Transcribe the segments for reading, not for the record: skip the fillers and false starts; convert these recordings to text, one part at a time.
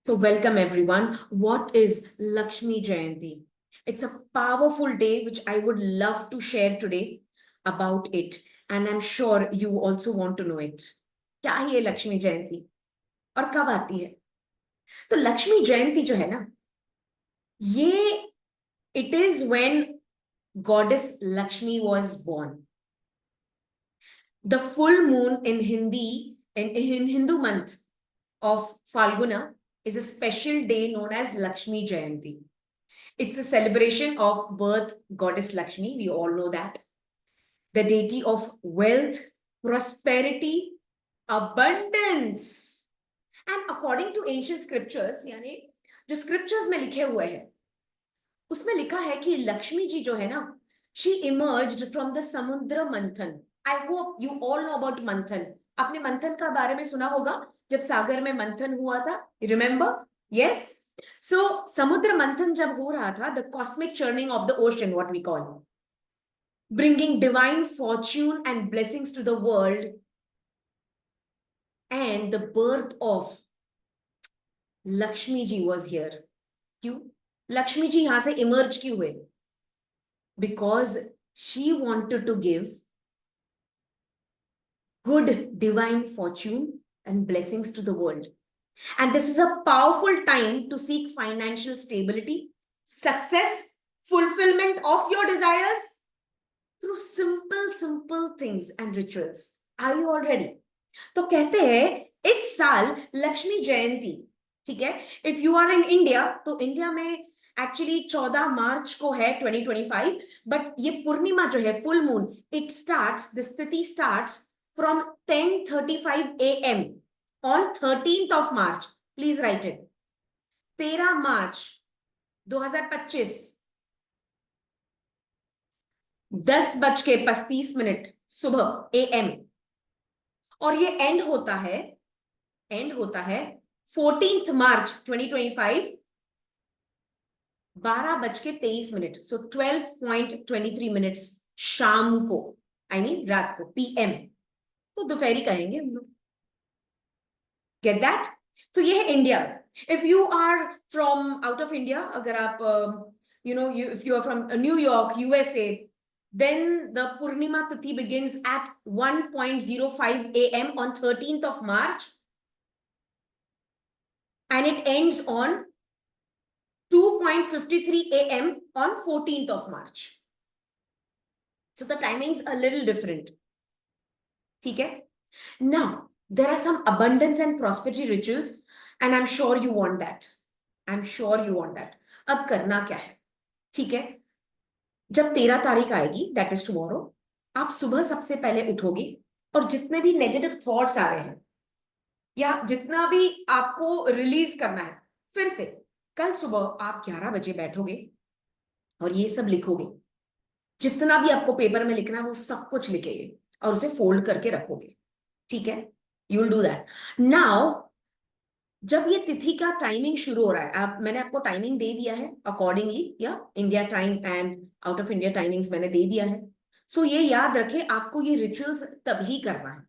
So, welcome everyone. What is Lakshmi Jayanti? It's a powerful day which I would love to share today about it. And I'm sure you also want to know it. क्या है ये लक्ष्मी जयंती और कब आती है? तो लक्ष्मी जयंती जो है ना, ये it is when goddess Lakshmi was born. The full moon in Hindi, in Hindu month of Falguna, is a special day known as Lakshmi Jayanti. It's a celebration of birth goddess Lakshmi. We all know that. The deity of wealth, prosperity, abundance. And according to ancient scriptures, यानी जो scriptures में लिखे हुए हैं, उसमें लिखा है कि लक्ष्मी जी जो है ना, she emerged from the samudra manthan. I hope you all know about manthan. आपने मंथन का बारे में सुना होगा जब सागर में मंथन हुआ था. Remember? Yes. So samudra manthan जब हो रहा था, the cosmic churning of the ocean, what we call, bringing divine fortune and blessings to the world, and the birth of Lakshmi ji was here. क्यों? लक्ष्मी जी यहां से इमर्ज क्यों हुए? Because she wanted to give good divine fortune and blessings to the world. And this is a powerful time to seek financial stability, success, fulfillment of your desires through simple things and rituals. Are you all ready? तो कहते हैं इस साल लक्ष्मी जयंती, ठीक है, if you are in India तो India में actually 14 March को है 2025, बट ये पूर्णिमा जो है full moon, it starts, the स्थिति starts from 10:35 AM on 13th of March. Please write it. 13 मार्च 2025 10:35 सुबह AM, और ये एंड होता है 14th मार्च 2025 12:23, सो 12:23 शाम को, आई मीन रात को, PM, तो दोपहरी कहेंगे हम लोग. Get that? तो ये है India. If you are from out of India, अगर आप if you are from New York, USA, then the Purnima Tithi begins at 1:05 AM on 13th of March and it ends on 2:53 AM on 14th of March. So the timings are a little different. ठीक है? Now, there are some abundance and prosperity rituals and I'm sure you want that. I'm sure you want that. अब करना क्या है? ठीक है? जब 13 तारीख आएगी, दैट इज टुमारो, आप सुबह सबसे पहले उठोगे और जितने भी नेगेटिव थॉट्स आ रहे हैं या जितना भी आपको रिलीज करना है, फिर से कल सुबह आप 11 बजे बैठोगे और ये सब लिखोगे. जितना भी आपको पेपर में लिखना है वो सब कुछ लिखेंगे और उसे फोल्ड करके रखोगे. ठीक है? You will do that. Now जब ये तिथि का टाइमिंग शुरू हो रहा है, मैंने आपको टाइमिंग दे दिया है अकॉर्डिंगली, या India time and out of India timings मैंने दे दिया है. सो ये याद रखे, आपको ये रिचुअल्स तभी करना है,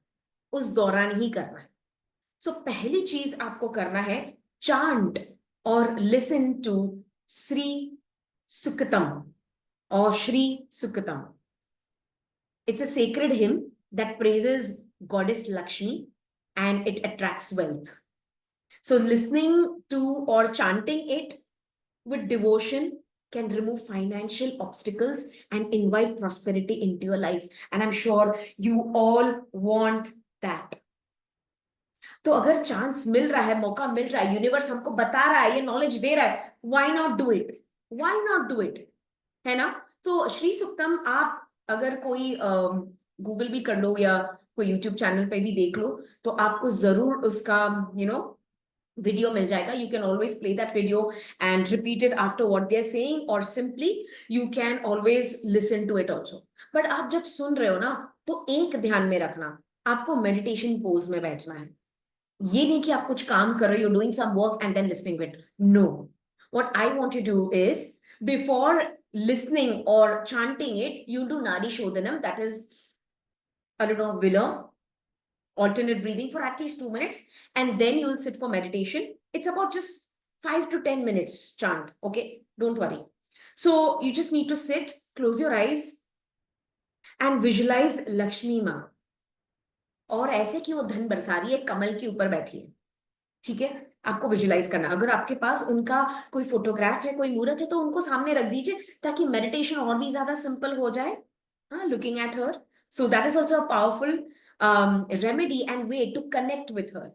उस दौरान ही करना है. सो पहली चीज आपको करना है, चांट और लिसन टू श्री सुक्तम और Shri Suktam. It's a sacred hymn that praises goddess Lakshmi and it attracts wealth. So listening to or chanting it with devotion can remove financial obstacles and invite prosperity into your life. And I'm sure you all want that. तो अगर chance मिल रहा है, मौका मिल रहा है, universe हमको बता रहा है, ये नॉलेज दे रहा है, why not do it? Why not do it? है ना? तो श्री सुक्तम आप अगर कोई गूगल भी कर लो या कोई यूट्यूब चैनल पे भी देख लो, तो आपको जरूर उसका video मिल जाएगा. You can always play that video and repeat it after what they're saying, or simply you can always listen to it also. But आप जब सुन रहे हो ना, तो एक ध्यान में रखना, आपको मेडिटेशन पोज में बैठना है. ये नहीं कि आप कुछ काम कर रहे हो, doing some work and then listening to it. No. What I want you to do is, before listening or chanting it, you do Nadi Shodhanam, that is a little Villam, alternate breathing for at least 2 minutes, and then you'll sit for meditation. It's about just 5 to 10 minutes chant. Okay, don't worry. So you just need to sit, close your eyes and visualize Lakshmi माँ, और ऐसे कि वो धन बरसा रही है, कमल के ऊपर बैठी है. ठीक है, आपको विजुलाइज करना. अगर आपके पास उनका कोई फोटोग्राफ है, कोई मूर्त है, तो उनको सामने रख दीजिए ताकि मेडिटेशन और भी ज्यादा सिंपल हो जाए. Looking at her. So that is also a powerful remedy and way to connect with her.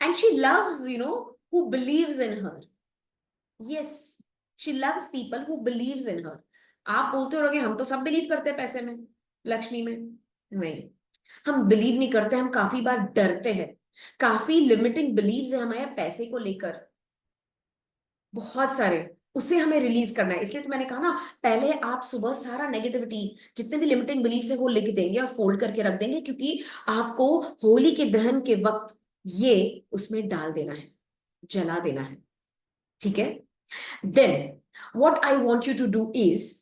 And she loves, who believes in her. Yes, she loves people who believes in her. आप बोलते रहोगे हम तो सब believe करते हैं पैसे में, लक्ष्मी में. नहीं, हम बिलीव नहीं करते, हम काफी बार डरते हैं. काफी लिमिटिंग बिलीव्स है हमारे पैसे को लेकर, बहुत सारे. उसे हमें रिलीज करना है. इसलिए तो मैंने कहा ना, पहले आप सुबह सारा नेगेटिविटी, जितने भी लिमिटिंग बिलीव्स है वो लिख देंगे और फोल्ड करके रख देंगे, क्योंकि आपको होली के दहन के वक्त ये उसमें डाल देना है, जला देना है. ठीक है. Then what I want you to do is,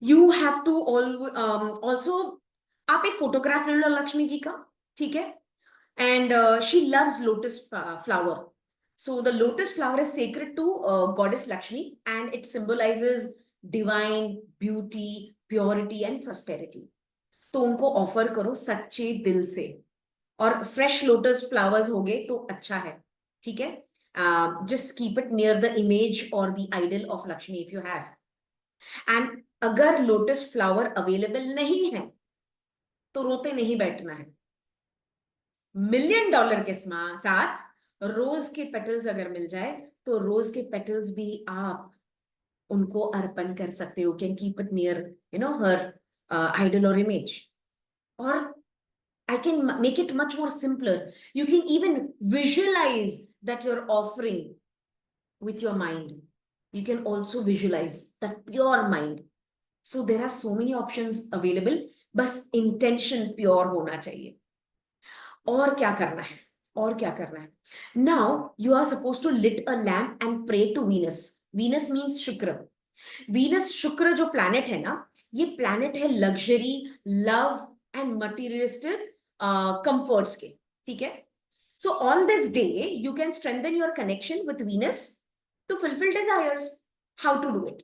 you have to also, आप एक फोटोग्राफ ले लो लक्ष्मी जी का. ठीक है. And she loves lotus flower. So the lotus flower is sacred to goddess Lakshmi, and it symbolizes divine beauty, purity and prosperity. तो उनको offer करो सच्चे दिल से, और फ्रेश लोटस फ्लावर्स होगे तो अच्छा है. ठीक है. Just keep it near the image और the idol of Lakshmi if you have. And अगर लोटस फ्लावर अवेलेबल नहीं है तो रोते नहीं बैठना है. $1,000,000 के साथ रोज के पेटल्स अगर मिल जाए तो रोज के पेटल्स भी आप उनको अर्पण कर सकते हो. Can keep it near her idol और इमेज. और I can make it much more simpler. You can even visualize that you're offering with your mind. You can also visualize that pure mind. So there are so many options available. बस intention pure होना चाहिए. और क्या करना है, और क्या करना है. Now you are suppose to lit a lamp and pray to Venus. Venus means Shukra. Venus, Shukra जो प्लैनेट है ना, ये प्लैनेट है luxury, love and materialistic comforts के. ठीक है. So on this day you can strengthen your connection with Venus to fulfil desires. How to do it?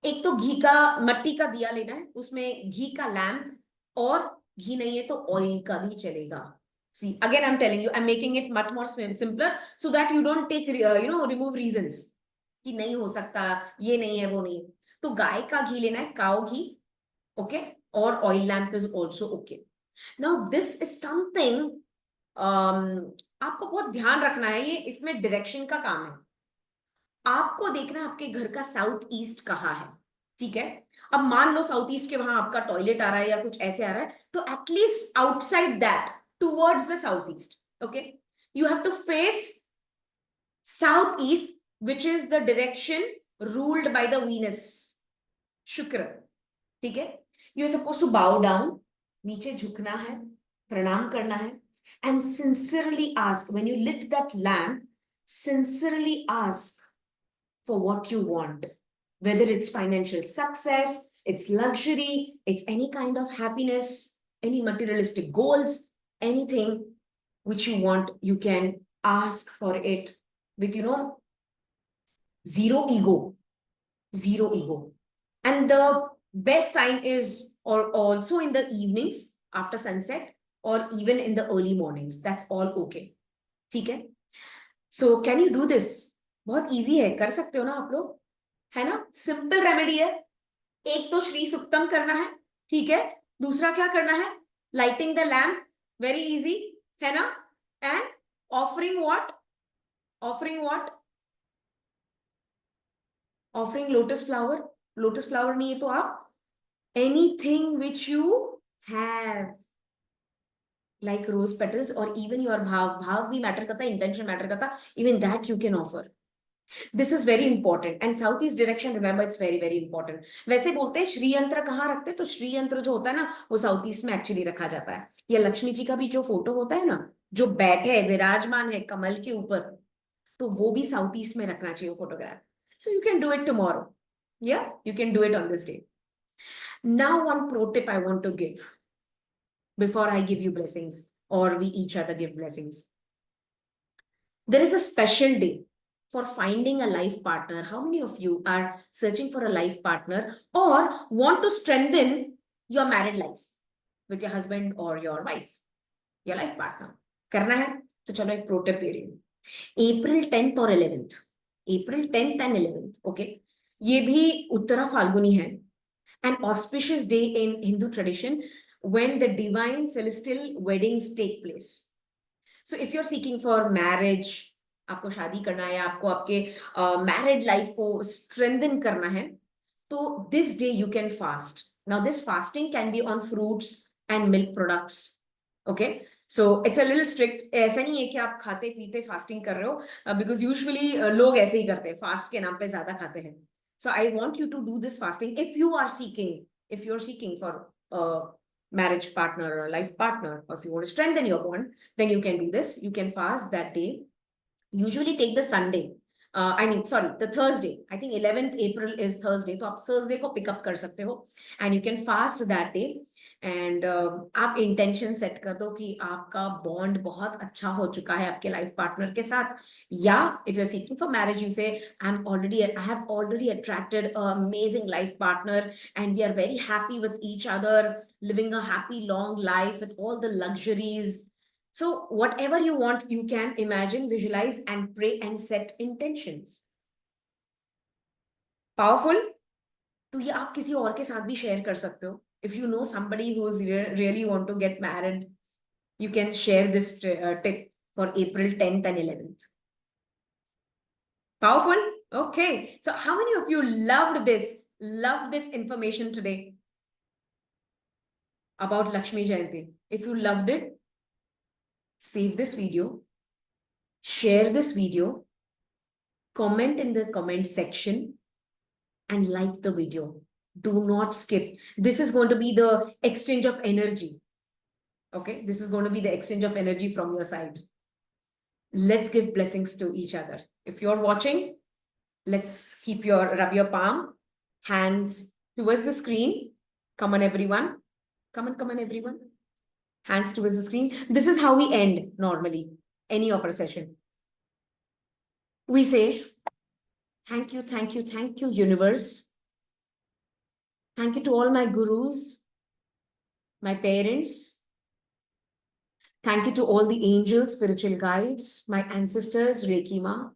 एक तो घी का, मट्टी का दिया लेना है, उसमें घी का लैम्प, और घी नहीं है तो ऑयल का भी चलेगा. See, again I'm telling you, I'm making it much more simpler so that you don't take remove reasons कि नहीं हो सकता, ये नहीं है, वो नहीं. तो गाय का घी लेना है, काउ घी. ओके. और oil lamp is also okay. Now this is something आपको बहुत ध्यान रखना है. ये इसमें डायरेक्शन का काम है. आपको देखना आपके घर का साउथ ईस्ट कहाँ है. ठीक है. अब मान लो साउथ ईस्ट के वहां आपका टॉयलेट आ रहा है या कुछ ऐसे आ रहा है, तो at least outside that towards the south east. Okay. You have to face south east, which is the direction ruled by the Venus, Shukra. ठीक है. You are suppose to bow down, नीचे झुकना है, प्रणाम करना है, and sincerely ask when you lit that lamp, sincerely ask for what you want, whether it's financial success, it's luxury, it's any kind of happiness, any materialistic goals, anything which you want, you can ask for it with zero ego. Zero ego. And the best time is also in the evenings after sunset, or even in the early mornings. That's all okay. ठीक है. So can you do this? बहुत easy है, कर सकते हो ना आप लोग, है ना. सिंपल रेमेडी है. एक तो श्री सुक्तम करना है. ठीक है. दूसरा क्या करना है? Lighting the lamp. Very easy, है ना. And offering what? Offering what? Offering lotus flower. Lotus flower नहीं है तो आप anything which you have, like rose petals, और इवन योर भाव. भाव भी मैटर करता है, इंटेंशन मैटर करता, even that you can offer. This is very important. And south east direction, remember, it's very very important. वैसे बोलते हैं श्री यंत्र कहाँ रखते हैं, तो श्री यंत्र जो होता है ना, वो साउथ ईस्ट में एक्चुअली रखा जाता है. या लक्ष्मी जी का भी जो फोटो होता है ना, जो बैठे विराजमान है कमल के ऊपर, तो वो भी साउथ ईस्ट में रखना चाहिए photograph. So you can do it tomorrow. या you can do it on this day. Now one pro tip I want to give before I give you blessings, or we each other give blessings. there is a special day for finding a life partner. How many of you are searching for a life partner or want to strengthen your married life with your husband or your wife, your life partner? करना है तो चलो एक pro tip दे रही हूँ. April 10th और 11th, April 10th and 11th, okay, ये भी उत्तरा फाल्गुनी है, an auspicious day in Hindu tradition when the divine celestial weddings take place. So if you're seeking for marriage, आपको शादी करना है, आपको आपके married life को strengthen करना है, तो this day you can fast. Now this fasting can be on fruits and milk products. Okay, so it's a little strict. ऐसा नहीं है कि आप खाते पीते fasting कर रहे हो, because usually लोग ऐसे ही करते हैं, fast के नाम पे ज्यादा खाते हैं. So I want you to do this fasting if you're seeking for marriage partner or life partner, or if you want to strengthen your bond, then you can do this. You can fast that day. Usually take the Sunday. The Thursday. I think 11th April is Thursday. तो आप Thursday को pick up कर सकते हो, and you can fast that day. And आप intention set कर दो कि आपका bond बहुत अच्छा हो चुका है आपके life partner के साथ. या if you're seeking for marriage, you say, I have already attracted an amazing life partner, and we are very happy with each other, living a happy long life with all the luxuries. So whatever you want, you can imagine, visualize, and pray and set intentions. Powerful? तो ये आप किसी और के साथ भी share कर सकते हो. If you know somebody who's really want to get married, you can share this tip for April 10th and 11th. Powerful? Okay. So how many of you loved this information today about Lakshmi Jayanti? If you loved it, save this video, share this video, comment in the comment section, and like the video. Do not skip. This is going to be the exchange of energy. Okay, this is going to be the exchange of energy from your side. Let's give blessings to each other. If you're watching, let's rub your palm, hands towards the screen. Come on, everyone. Come on, everyone. Hands towards the screen. This is how we end normally any of our session. We say, thank you, universe. Thank you to all my gurus, my parents. Thank you to all the angels, spiritual guides, my ancestors, Reiki Ma.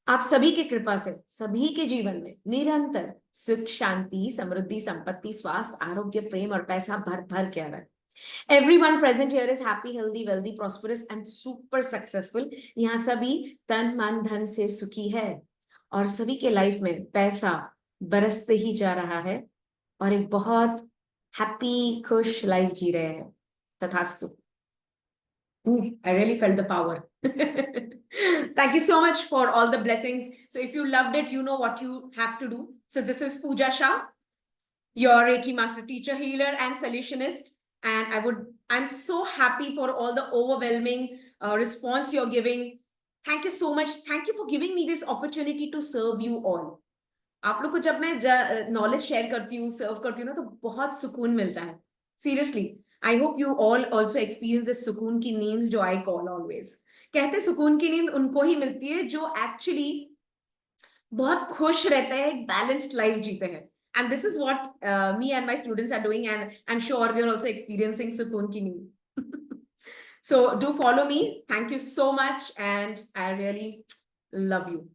आप सभी के कृपा से सभी के जीवन में निरंतर सुख, शांति, समृद्धि, संपत्ति, स्वास्थ्य, आरोग्य, प्रेम और पैसा भर भर के आ रहा है. Everyone present here is happy, healthy, wealthy, prosperous and super successful. यहाँ सभी तन मन धन से सुखी है और सभी के लाइफ में पैसा बरसते ही जा रहा है और एक बहुत हैप्पी खुश लाइफ जी रहे हैं. तथास्तु. I really felt the power. Thank you so much for all the blessings. So if you loved it, you know what you have to do. So this is Pooja Shah, your Reiki master teacher, healer and solutionist. And I'm so happy for all the overwhelming response you're giving. Thank you so much. Thank you for giving me this opportunity to serve you all. आप लोग को जब मैं knowledge share करती हूँ, serve करती हूँ ना, तो बहुत सुकून मिलता है. Seriously. I hope you all also experience this सुकून की नींद जो I call always. कहते सुकून की नींद उनको ही मिलती है जो actually बहुत खुश रहते हैं, एक balanced life जीते हैं. And this is what me and my students are doing, and I'm sure they're also experiencing सुकून की नींद. So do follow me. Thank you so much, and I really love you.